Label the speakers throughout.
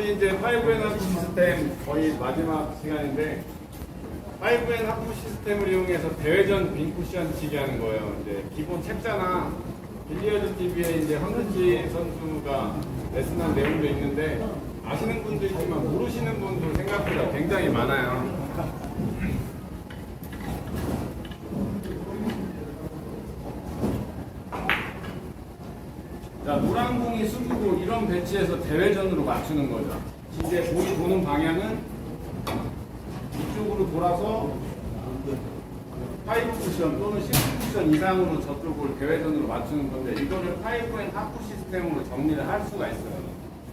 Speaker 1: 우리 이제 5N 하프 시스템 거의 마지막 시간인데 5N 하프 시스템을 이용해서 대회전 빈 쿠션 치기 하는 거예요. 이제 기본 책자나 빌리어드 TV에 이제 황근지 선수가 레슨한 내용도 있는데 아시는 분도 있지만 모르시는 분도 생각보다 굉장히 많아요. 자, 노란 공이 수비고 이런 배치에서 대회전으로 맞추는 거죠. 이제 공이 도는 방향은 이쪽으로 돌아서 5 쿠션 또는 6 쿠션 이상으로 저쪽을 대회전으로 맞추는 건데 이거를 5N 하프 시스템으로 정리를 할 수가 있어요.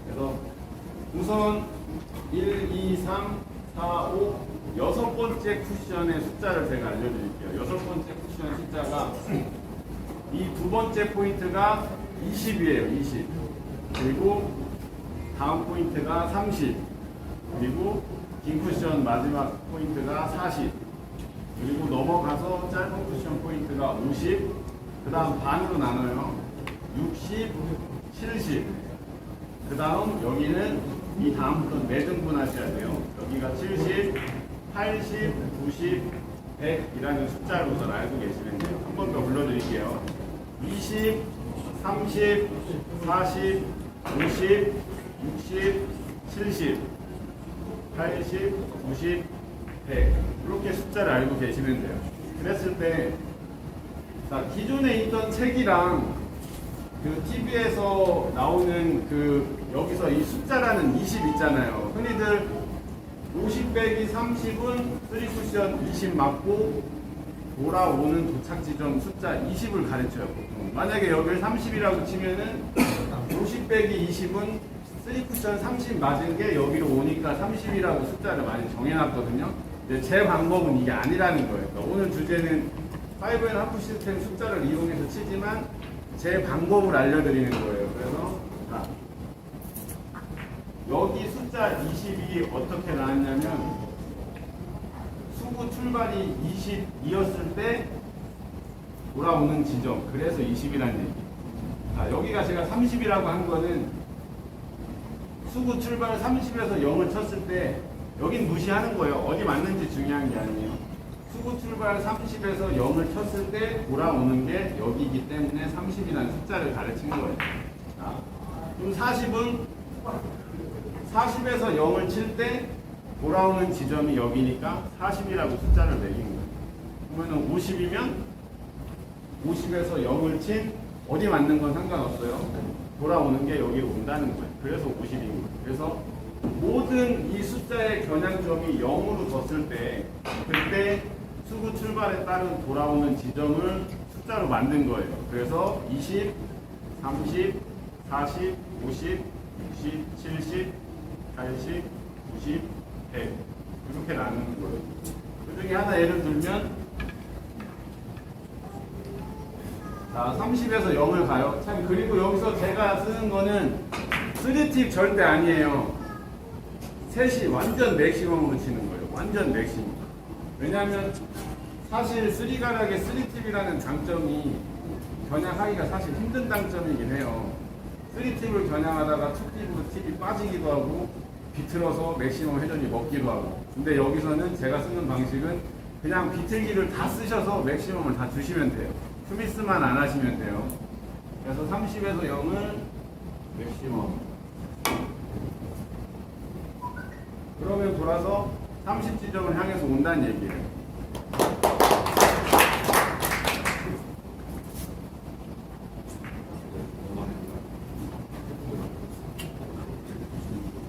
Speaker 1: 그래서 우선 1, 2, 3, 4, 5 여섯 번째 쿠션의 숫자를 제가 알려드릴게요. 여섯 번째 쿠션 숫자가 이 두 번째 포인트가 20이에요. 20. 그리고 다음 포인트가 30. 그리고 긴 쿠션 마지막 포인트가 40. 그리고 넘어가서 짧은 쿠션 포인트가 50. 그 다음 반으로 나눠요. 60, 70. 그 다음 여기는 이 다음부터 매등분 하셔야 돼요. 여기가 70, 80, 90, 100이라는 숫자로 우선 알고 계시면 돼요. 한 번 더 불러드릴게요. 20, 30, 40, 50, 60, 70, 80, 90, 100 이렇게 숫자를 알고 계시면 돼요. 그랬을 때 자, 기존에 있던 책이랑 그 TV에서 나오는 그 여기서 이 숫자라는 20 있잖아요. 흔히들 50 빼기 30은 3쿠션 20 맞고 돌아오는 도착 지점 숫자 20을 가르쳐요. 보통. 만약에 여기를 30이라고 치면은 50 빼기 20은 3쿠션 30 맞은 게 여기로 오니까 30이라고 숫자를 많이 정해놨거든요. 근데 제 방법은 이게 아니라는 거예요. 그러니까 오늘 주제는 5N 하프 시스템 숫자를 이용해서 치지만 제 방법을 알려드리는 거예요. 그래서 자, 여기 숫자 20이 어떻게 나왔냐면 수구 출발이 22였을 때 돌아오는 지점. 그래서 20이라는 얘기. 자, 여기가 제가 30이라고 한 거는 수구 출발 30에서 0을 쳤을 때 여긴 무시하는 거예요. 어디 맞는지 중요한 게 아니에요. 수구 출발 30에서 0을 쳤을 때 돌아오는 게 여기이기 때문에 30이라는 숫자를 가르친 거예요. 자, 그럼 40은 40에서 0을 칠 때 돌아오는 지점이 여기니까 40이라고 숫자를 매긴 거예요. 그러면 50이면 50에서 0을 친 어디 맞는 건 상관없어요. 돌아오는 게 여기로 온다는 거예요. 그래서 50인 거예요. 그래서 모든 이 숫자의 겨냥점이 0으로 뒀을 때 그때 수구 출발에 따른 돌아오는 지점을 숫자로 만든 거예요. 그래서 20, 30, 40, 50, 60, 70, 80, 90, 100 이렇게 나누는 거예요. 그 중에 하나 예를 들면 자 30에서 0을 가요. 참 그리고 여기서 제가 쓰는 거는 3팁 절대 아니에요. 셋이 완전 맥시멈으로 치는 거예요. 완전 맥시멈. 왜냐하면 사실 3가락의 3팁이라는 장점이 겨냥하기가 사실 힘든 장점이긴 해요. 3팁을 겨냥하다가 2팁으로 팁이 빠지기도 하고 비틀어서 맥시멈 회전이 먹기도 하고. 근데 여기서는 제가 쓰는 방식은 그냥 비틀기를 다 쓰셔서 맥시멈을 다 주시면 돼요. 스미스만 안 하시면 돼요. 그래서 30에서 0을 맥시멈. 그러면 돌아서 30지점을 향해서 온다는 얘기예요.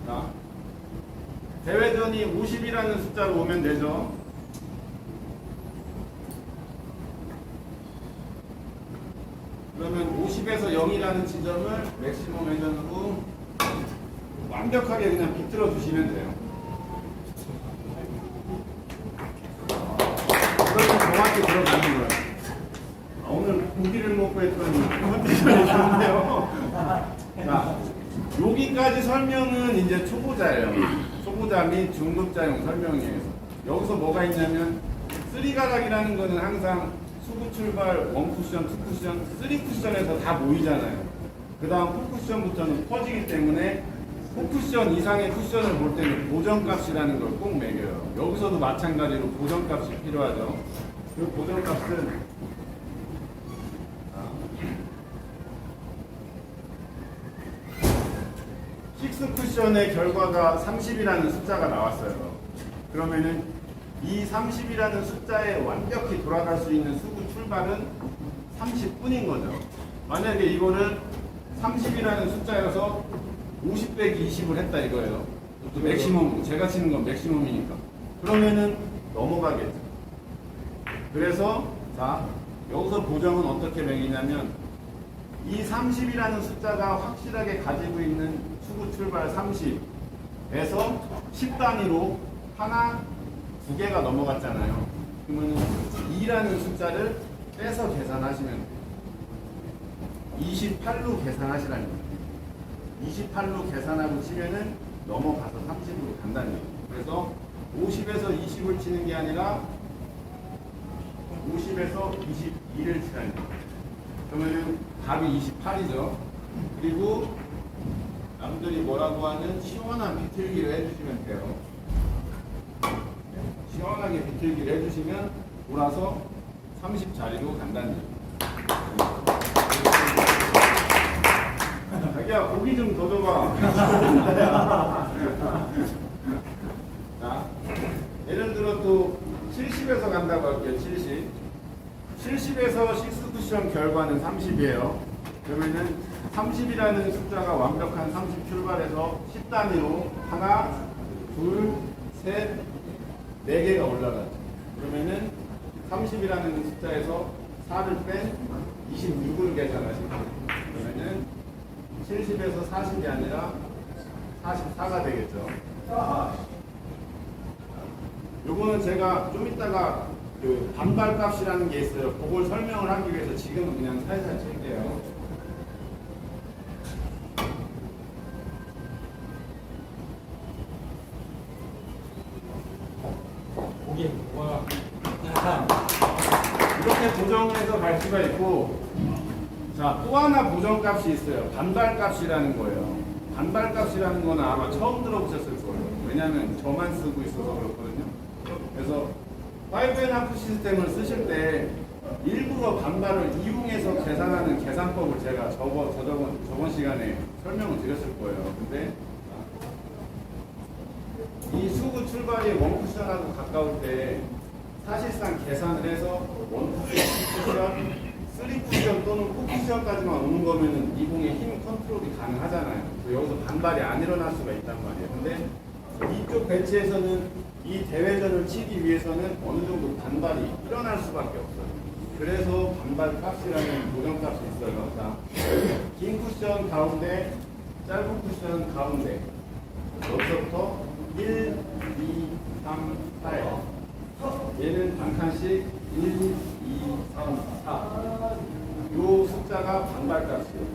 Speaker 1: 자, 대회전이 50이라는 숫자로 오면 되죠. 그러면 50에서 0이라는 지점을 맥시멈 회전으로 완벽하게 그냥 비틀어 주시면 돼요. 그러면 정확히 들어가는 거예요. 오늘 고기를 먹고 했더니 컨디션이 좋은데요. 자, 여기까지 설명은 이제 초보자예요. 초보자 및 중급자용 설명이에요. 여기서 뭐가 있냐면 3가락이라는 거는 항상 수구 출발 1쿠션, 2쿠션, 3쿠션에서 다 모이잖아요. 그 다음 4쿠션부터는 퍼지기 때문에 포쿠션 이상의 쿠션을 볼 때는 보정값이라는 걸 꼭 매겨요. 여기서도 마찬가지로 보정값이 필요하죠. 그 보정값은 식스 쿠션의 결과가 30이라는 숫자가 나왔어요. 그러면은 이 30이라는 숫자에 완벽히 돌아갈 수 있는 수구 출발은 30뿐인 거죠. 만약에 이거를 30이라는 숫자여서 50 빼기 20을 했다 이거예요. 또 맥시멈, 제가 치는 건 맥시멈이니까. 그러면은 넘어가겠죠. 그래서 자 여기서 보정은 어떻게 매기냐면 이 30이라는 숫자가 확실하게 가지고 있는 수구 출발 30에서 10단위로 하나, 두 개가 넘어갔잖아요. 그러면 2라는 숫자를 빼서 계산하시면 돼요. 28로 계산하시라는 거예요. 28로 계산하고 치면은 넘어가서 30으로 간다는 거예요. 그래서 50에서 20을 치는 게 아니라 50에서 22를 치라는 거예요. 그러면은 답이 28이죠. 그리고 남들이 뭐라고 하는 시원한 비틀기를 해주시면 돼요. 시원하게 비틀기를 해주시면 돌아서 30자리로 간다는 얘기예요. 자기야 고기 좀 더 줘봐. 자, 예를 들어 또 70에서 간다고 할게요. 70에서 식스 쿠션 결과는 30이에요. 그러면은 30이라는 숫자가 완벽한 30 출발해서 10단위로 하나, 둘, 셋, 4개가 올라가죠. 그러면은 30이라는 숫자에서 4를 뺀 26을 계산하시면 돼요. 그러면은 70에서 40이 아니라 44가 되겠죠. 요거는 제가 좀 이따가 그 반발값이라는 게 있어요. 그걸 설명을 하기 위해서 지금은 그냥 살살 칠게요.
Speaker 2: 고기 와.
Speaker 1: 이렇게 보정해서 갈 수가 있고, 자, 또 하나 보정값이 있어요. 반발값이라는 거예요. 반발값이라는 거는 아마 처음 들어보셨을 거예요. 왜냐하면 저만 쓰고 있어서 그렇거든요. 그래서 5&1 시스템을 쓰실 때 일부러 반발을 이용해서 계산하는 계산법을 제가 저번 시간에 설명을 드렸을 거예요. 근데 이 수구 출발이 원쿠션하고 가까울 때 사실상 계산을 해서 원쿠션, 3쿠션 또는 4쿠션까지만 오는 거면은 이 공의 힘 컨트롤이 가능하잖아요. 여기서 반발이 안 일어날 수가 있단 말이에요. 근데 이쪽 배치에서는 이 대회전을 치기 위해서는 어느 정도 반발이 일어날 수밖에 없어요. 그래서 반발 값이라는 고정값이 있어요. 자, 긴 쿠션 가운데, 짧은 쿠션 가운데. 여기서부터 1, 2, 3, 4. 얘는 반 칸씩 1, 2, 3, 4. 요 숫자가 반발값이에요.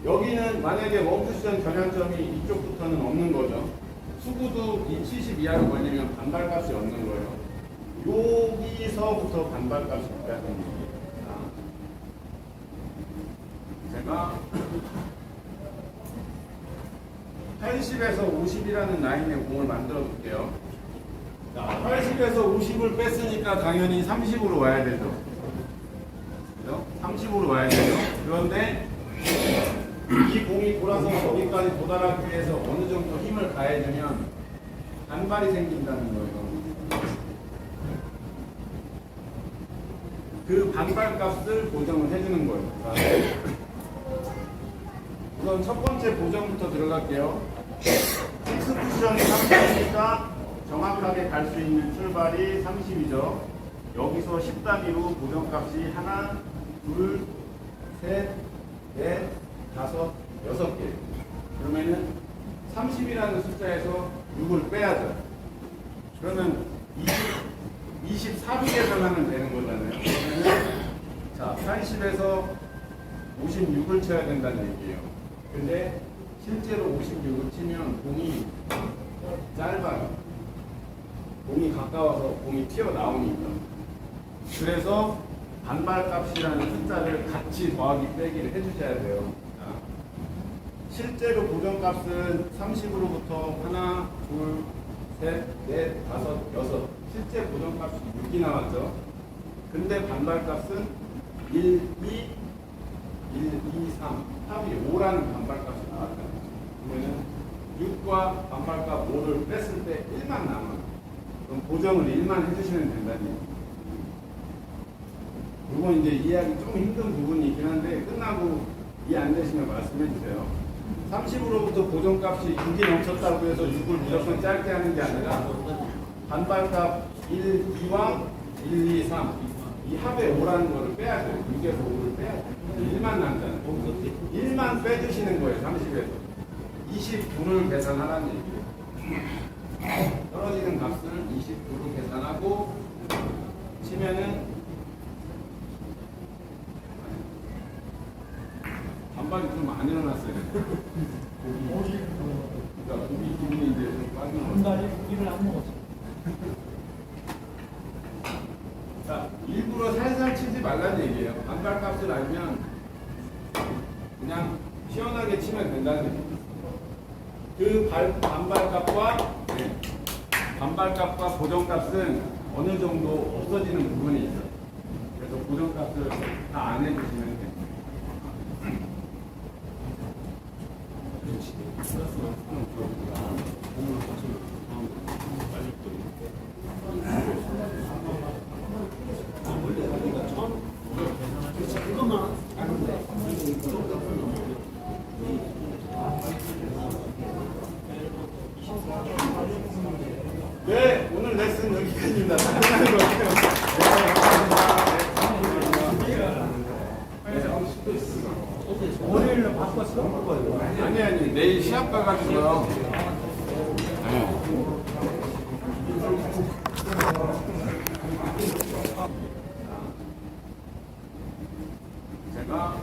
Speaker 1: 여기는 만약에 원쿠션 겨냥점이 이쪽부터는 없는 거죠. 수구도 이 70 이하로 걸리면 반발값이 없는 거예요. 여기서부터 반발값이 있다는 얘기예요. 제가 80에서 50이라는 라인의 공을 만들어 볼게요. 자, 80에서 50을 뺐으니까 당연히 30으로 와야 되죠. 그죠? 30으로 와야 되죠. 그런데 이 공이 돌아서 거기까지 도달하기 위해서 어느 정도 힘을 가해주면 반발이 생긴다는 거예요. 그 반발 값을 보정을 해주는 거예요. 우선 첫 번째 보정부터 들어갈게요. 식스 쿠션이 30이니까 정확하게 갈 수 있는 출발이 30이죠. 여기서 10단위로 보정값이 하나, 둘, 셋, 넷, 다섯, 6개. 그러면은 30이라는 숫자에서 6을 빼야죠. 그러면 24로 계산하면 되는 거잖아요. 그러면은 자, 80에서 56을 쳐야 된다는 얘기예요. 근데 실제로 56을 치면 공이 짧아요. 공이 가까워서 공이 튀어나오니까. 그래서 반발값이라는 숫자를 같이 더하기 빼기를 해주셔야 돼요. 실제로 고정값은 30으로부터 하나, 둘, 셋, 넷, 다섯, 여섯. 실제 고정값이 6이 나왔죠. 근데 반발값은 1, 2, 3, 합이 5라는 반발값이 나왔잖아요. 그러면은 6과 반발값 5를 뺐을 때 1만 남아요. 그럼 고정을 1만 해주시면 된다는 얘기예요. 이건 이제 이해하기 좀 힘든 부분이 있긴 한데 끝나고 이해 안 되시면 말씀해 주세요. 30으로부터 고정값이 6이 넘쳤다고 해서 6을 무조건 짧게 하는 게 아니라 반발값 1, 2왕 1, 2, 3 이 합에 5라는 거를 빼야 돼요. 6에서 5를 빼야 돼요. 1만 남잖아요. 1만 빼주시는 거예요. 30에서 29를 계산하라는 얘기예요. 떨어지는 값을 29로 계산하고 치면은 반발이 좀 안 일어났어요. 그러니까 고기 기분이 이제 좀 빠진 거.
Speaker 2: 분갈이 고기를 안 먹었어.
Speaker 1: 자, 일부러 살살 치지 말라는 얘기예요. 반발값을 알면 그냥 시원하게 치면 된다는 얘기예요. 그 반발값과 고정값은 어느 정도 없어지는 부분이 있어요. 그래서 고정값을 다 안 해주시면 돼요. 네, 오늘 레슨 여기까지입니다. 끝나는 거예요.
Speaker 2: 월요일로 바꿨어?
Speaker 1: 아니, 내일 시합 가가지고요. 제가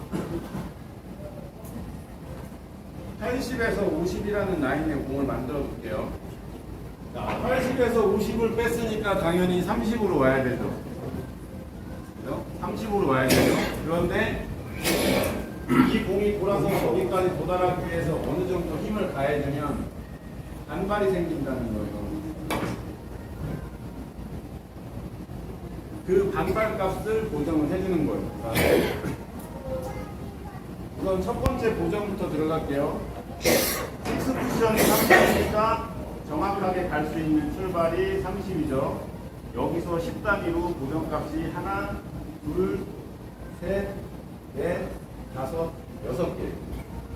Speaker 1: 80에서 50이라는 라인의 공을 만들어 볼게요. 자, 80에서 50을 뺐으니까 당연히 30으로 와야 되죠. 그죠? 30으로 와야 되죠. 그런데 이 공이 돌아서 거기까지 도달하기 위해서 어느 정도 힘을 가해주면 단발이 생긴다는 거예요. 그 반발값을 보정을 해주는 거예요. 우선 첫 번째 보정부터 들어갈게요. X 쿠션이 30이니까 정확하게 갈 수 있는 출발이 30이죠. 여기서 10단위로 보정값이 하나, 둘, 셋, 넷, 다섯, 6개.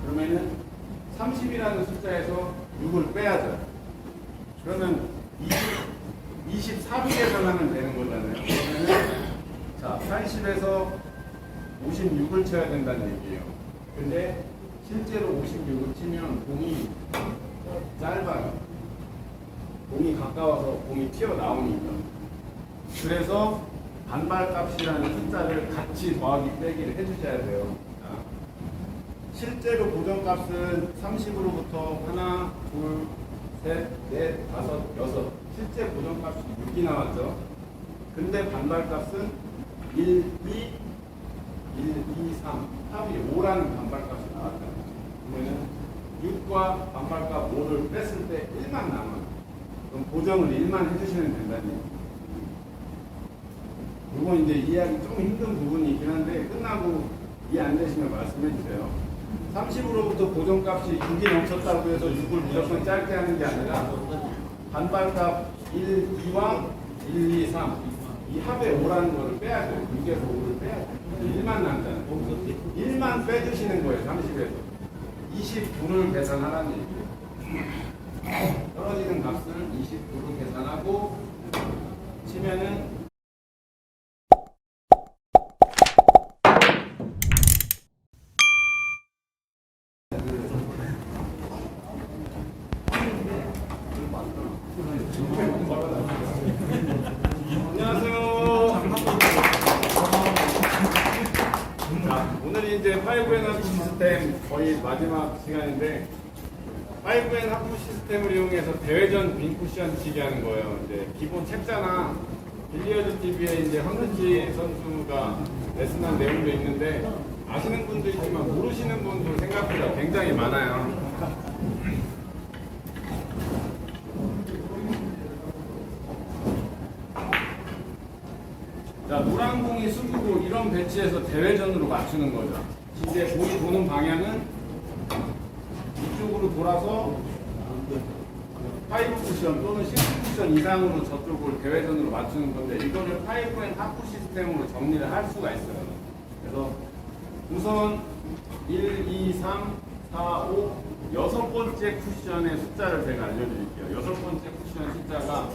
Speaker 1: 그러면은 30이라는 숫자에서 6을 빼야죠. 그러면 24로 계산하면 되는 거잖아요. 그러면은 자, 80에서 56을 쳐야 된다는 얘기예요. 근데 실제로 56을 치면 공이 짧아요. 공이 가까워서 공이 튀어나오니까. 그래서 반발값이라는 숫자를 같이 더하기 빼기를 해주셔야 돼요. 자, 실제로 고정값은 30으로부터 하나, 둘, 셋, 넷, 다섯, 여섯. 실제 고정값이 6이 나왔죠. 근데 반발값은 1, 2, 3, 합이 5라는 반발값이 나왔잖아요. 그러면은 6과 반발값 5를 뺐을 때 1만 남아요. 그럼 고정을 1만 해주시면 된다는 얘기예요. 이건 이제 이해하기 좀 힘든 부분이 있긴 한데 끝나고 이해 안 되시면 말씀해 주세요. 30으로부터 고정값이 6이 넘쳤다고 해서 6을 무조건 짧게 하는 게 아니라 반발값 1, 2왕 1, 2, 3 이 합에 5라는 거를 빼야 돼요. 6에서 5를 빼야 돼요. 1만 남잖아요. 1만 빼주시는 거예요. 30에서 29를 계산하라는 얘기예요. 떨어지는 값을 29로 계산하고 치면은 오늘이 이제 5N 학부 시스템 거의 마지막 시간인데 5N 학부 시스템을 이용해서 대회전 빈 쿠션 치기 하는 거예요. 이제 기본 책자나 빌리어드 TV에 이제 황근지 선수가 레슨한 내용도 있는데 아시는 분도 있지만 모르시는 분도 생각보다 굉장히 많아요. 자, 노란 공이 수구고 이런 배치에서 대회전으로 맞추는 거죠. 이제 공이 도는 방향은 이쪽으로 돌아서 파이브 쿠션 또는 식스 쿠션 이상으로 저쪽을 대회전으로 맞추는 건데 이거를 파이브 앤 하프 시스템으로 정리를 할 수가 있어요. 그래서 우선 1, 2, 3, 4, 5 여섯 번째 쿠션의 숫자를 제가 알려드릴게요. 여섯 번째 쿠션 숫자가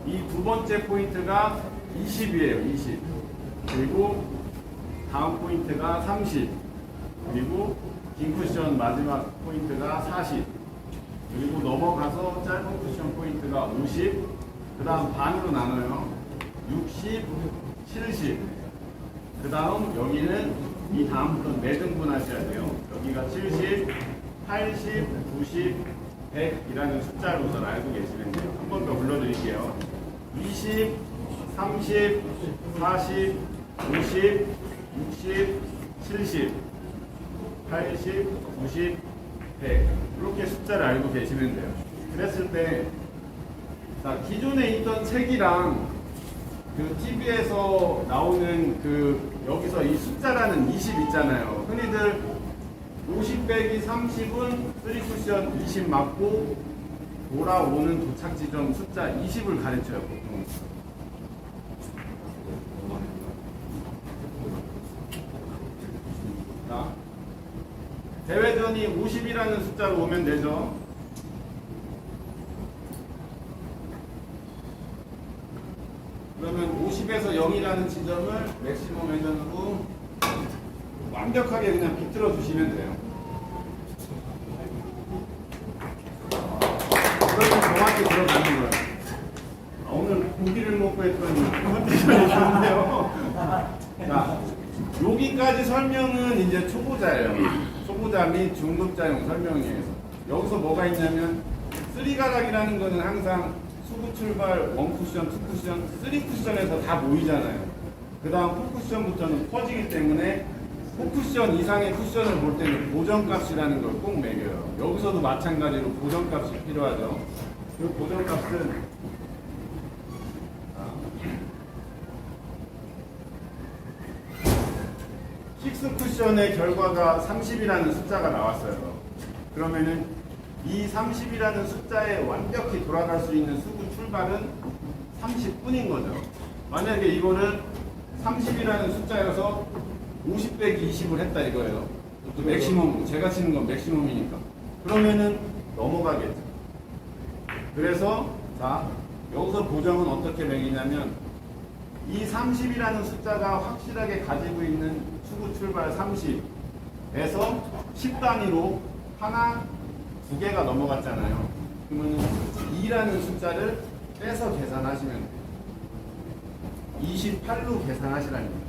Speaker 1: 이 두 번째 포인트가 20이에요. 20. 그리고 다음 포인트가 30. 그리고 긴 쿠션 마지막 포인트가 40. 그리고 넘어가서 짧은 쿠션 포인트가 50. 그 다음 반으로 나눠요. 60, 70. 그 다음 여기는 이 다음부터 매등분 하셔야 돼요. 여기가 70, 80, 90, 100이라는 숫자를 우선 알고 계시면 돼요. 한 번 더 불러드릴게요. 20, 30, 40, 50, 60, 70, 80, 90, 100 이렇게 숫자를 알고 계시면 돼요. 그랬을 때 자, 기존에 있던 책이랑 그 TV에서 나오는 그 여기서 이 숫자라는 20 있잖아요. 흔히들 50 빼기 30은 3쿠션 20 맞고 돌아오는 도착 지점 숫자 20을 가르쳐요, 보통. 자, 대회전이 50이라는 숫자로 오면 되죠. 그러면 50에서 0이라는 지점을 맥시멈 회전으로 완벽하게 그냥 비틀어 주시면 돼요. 그러면 정확히 들어가는 거예요. 오늘 고기를 먹고 했더니 컨디션이 좋은데요. 자, 여기까지 설명은 이제 초보자예요. 초보자 및 중급자용 설명이에요. 여기서 뭐가 있냐면 3가락이라는 거는 항상 수구 출발 1쿠션, 2쿠션, 3쿠션에서 다 모이잖아요. 그 다음 4쿠션부터는 퍼지기 때문에 4쿠션 이상의 쿠션을 볼 때는 고정값이라는 걸 꼭 매겨요. 여기서도 마찬가지로 고정값이 필요하죠. 그 고정값은 식스 쿠션의 결과가 30이라는 숫자가 나왔어요. 그러면은 이 30이라는 숫자에 완벽히 돌아갈 수 있는 수구 출발은 30분인 거죠. 만약에 이거를 30이라는 숫자여서 50 빼기 20을 했다 이거예요. 또 맥시멈, 제가 치는 건 맥시멈이니까. 그러면은 넘어가겠죠. 그래서 자, 여기서 고정은 어떻게 매기냐면 이 30이라는 숫자가 확실하게 가지고 있는 수구 출발 30에서 10단위로 하나, 두 개가 넘어갔잖아요. 그러면 2라는 숫자를 빼서 계산하시면 돼요. 28로 계산하시라는 거예요.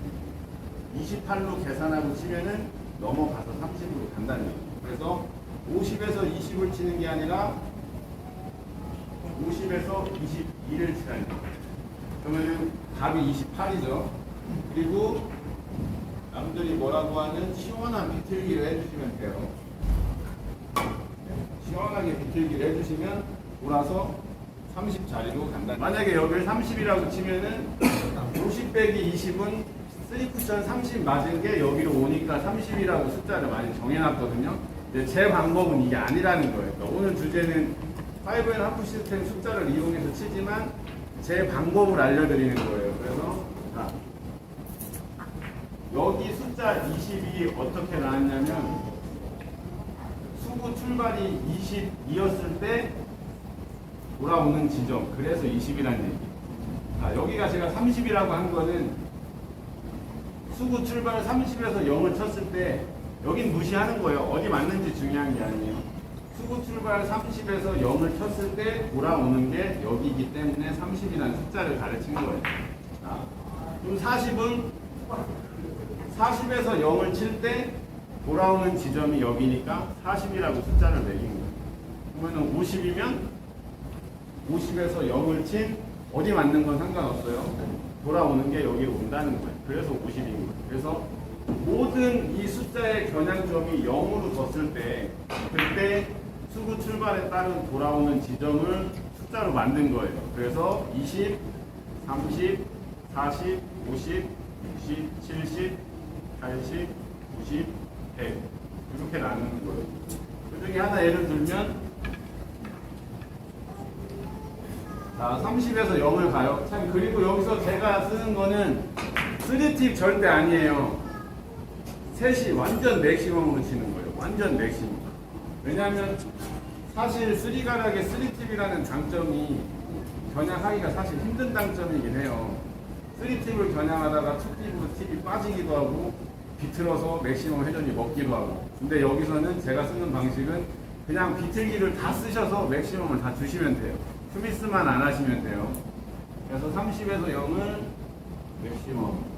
Speaker 1: 28로 계산하고 치면은 넘어가서 30으로 간다는 거예요. 그래서 50에서 20을 치는 게 아니라 50에서 22를 치라는 거예요. 그러면은 답이 28이죠. 그리고 남들이 뭐라고 하는 시원한 비틀기를 해주시면 돼요. 시원하게 비틀기를 해주시면 돌아서 30자리로 간다. 만약에 여기를 30이라고 치면은 50 빼기 20은 3쿠션 30 맞은 게 여기로 오니까 30이라고 숫자를 많이 정해놨거든요. 근데 제 방법은 이게 아니라는 거예요. 그러니까 오늘 주제는 5앤 하프 시스템 숫자를 이용해서 치지만 제 방법을 알려드리는 거예요. 그래서 자, 여기 숫자 20이 어떻게 나왔냐면 수구 출발이 22였을 때 돌아오는 지점, 그래서 20이라는 얘기. 자, 여기가 제가 30이라고 한 거는 수구 출발 30에서 0을 쳤을 때 여긴 무시하는 거예요. 어디 맞는지 중요한 게 아니에요. 수구 출발 30에서 0을 쳤을 때 돌아오는 게 여기이기 때문에 30이라는 숫자를 가르친 거예요. 자, 그럼 40은 40에서 0을 칠 때 돌아오는 지점이 여기니까 40이라고 숫자를 매긴 거예요. 그러면 50이면 50에서 0을 친 어디 맞는 건 상관없어요. 돌아오는 게 여기로 온다는 거예요. 그래서 50인 거예요. 그래서 모든 이 숫자의 겨냥점이 0으로 뒀을 때 그때 수구 출발에 따른 돌아오는 지점을 숫자로 만든 거예요. 그래서 20, 30, 40, 50, 60, 70, 80, 90, 100 이렇게 나누는 거예요. 그 중에 하나 예를 들면 자 30에서 0을 가요. 참 그리고 여기서 제가 쓰는 거는 3팁 절대 아니에요. 셋이 완전 맥시멈으로 치는 거예요. 완전 맥시멈. 왜냐하면 사실 3가락의 3팁이라는 장점이 겨냥하기가 사실 힘든 장점이긴 해요. 3팁을 겨냥하다가 2팁으로 팁이 빠지기도 하고 비틀어서 맥시멈 회전이 먹기도 하고. 근데 여기서는 제가 쓰는 방식은 그냥 비틀기를 다 쓰셔서 맥시멈을 다 주시면 돼요. 스미스만 안 하시면 돼요. 그래서 30에서 0을 맥시멈.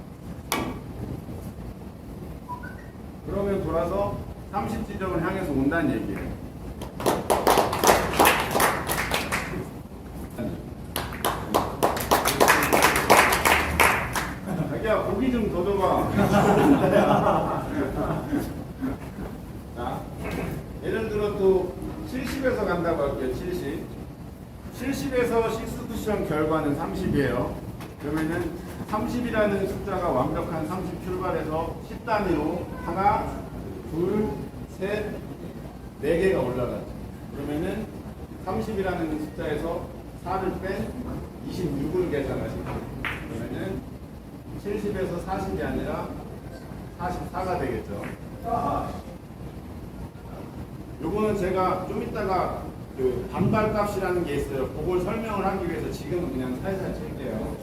Speaker 1: 그러면 돌아서 30지점을 향해서 온다는 얘기예요. 자기야 고기 좀 더 줘봐. 자, 예를 들어 또 70에서 간다고 할게요. 70에서 식스쿠션 결과는 30이에요. 그러면은 30이라는 숫자가 완벽한 30 출발해서 10단위로 하나, 둘, 셋, 4개가 올라가죠. 그러면은 30이라는 숫자에서 4를 뺀 26을 계산하시면 돼요. 그러면은 70에서 40이 아니라 44가 되겠죠. 요거는 제가 좀 이따가 그 반발값이라는 게 있어요. 그걸 설명을 하기 위해서 지금은 그냥 살살 칠게요.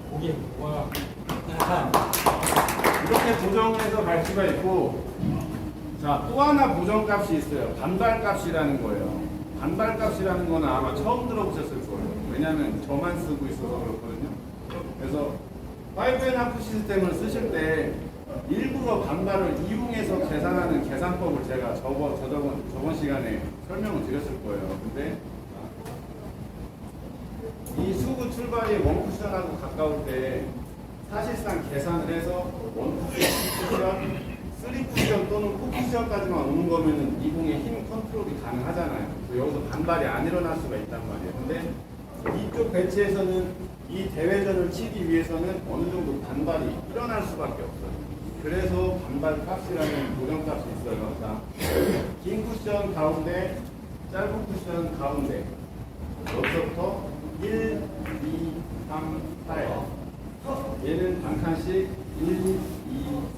Speaker 2: 고기. 와.
Speaker 1: 이렇게 고정해서 갈 수가 있고, 자, 또 하나 고정값이 있어요. 반발값이라는 거예요. 반발값이라는 거는 아마 처음 들어보셨을 거예요. 왜냐하면 저만 쓰고 있어서 그렇거든요. 그래서 5&하프 시스템을 쓰실 때 일부러 반발을 이용해서 계산하는 계산법을 제가 저번 시간에 설명을 드렸을 거예요. 근데 이 수구 출발이 원쿠션하고 가까울 때 사실상 계산을 해서 원쿠션, 3쿠션 또는 4쿠션까지만 오는 거면은 이 공의 힘 컨트롤이 가능하잖아요. 그래서 여기서 반발이 안 일어날 수가 있단 말이에요. 근데 이쪽 배치에서는 이 대회전을 치기 위해서는 어느 정도 반발이 일어날 수밖에 없어요. 그래서 반발값이라는 고정값이 있어요. 자, 긴 쿠션 가운데, 짧은 쿠션 가운데 여기서부터 1, 2, 3, 4예요. 얘는 반 칸씩 1, 2,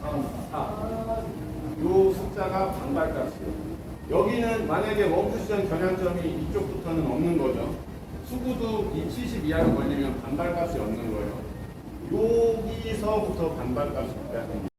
Speaker 1: 3, 4. 요 숫자가 반발값이에요. 여기는 만약에 원쿠션 겨냥점이 이쪽부터는 없는 거죠. 수구도 이 70 이하로 걸리면 반발값이 없는 거예요. 여기서부터 반발값이 있다는